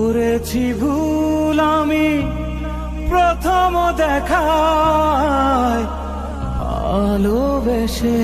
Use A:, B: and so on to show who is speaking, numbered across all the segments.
A: করেছি ভুল আমি প্রথম দেখায় ভালোবেসে।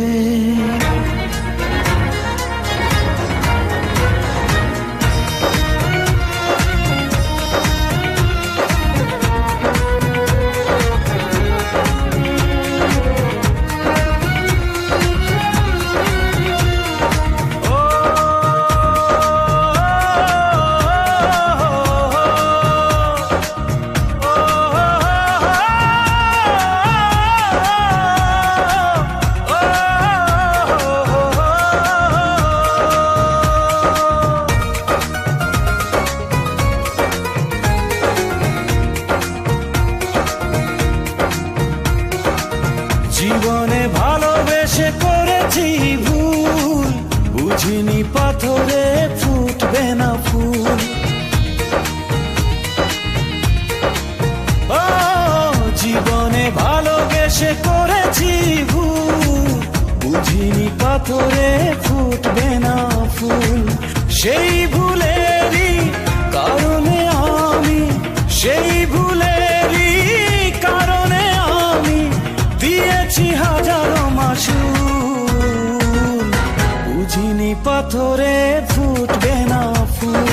A: জীবনে ভালোবেসে করেছি ভুল, বুঝিনি পাথরে ফুটবে না ফুল। ও জীবনে ভালোবেসে করেছি ভুল, বুঝিনি পাথরে ফুটবে না ফুল। সেই ভুলেরই কারণে আমি, সেই ভুলেরই কারণে আমি দিয়েছি হাজারো মাসুল, বুঝিনি পাথরে ফুটবে না ফুল।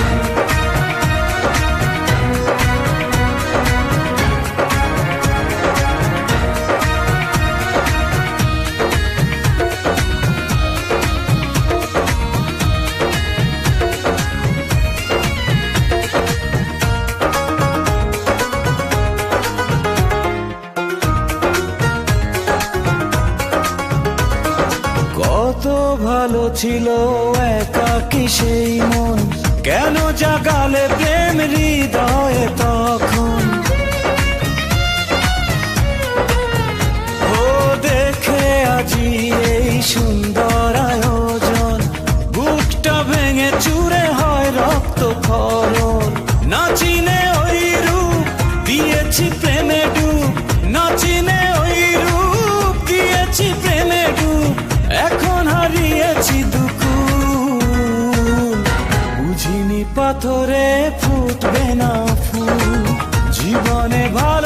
A: কত ভালো ছিল একাকী সেই মন, কেন জাগালে প্রেম হৃদয়ে তখন। ও দেখে আজি এই সুন্দর আয়োজন, বুকটা ভেঙে চুরে হয় রক্ত ক্ষরণ। না চিনে ওই রূপ দিয়েছি প্রেমে ডুব, না চিনে ওই রূপ দিয়েছি প্রেমে ডুব। এখন হারিয়েছি দুকুল, বুঝিনি পাথরে ফুটবে না ফুল। জীবনে ভালো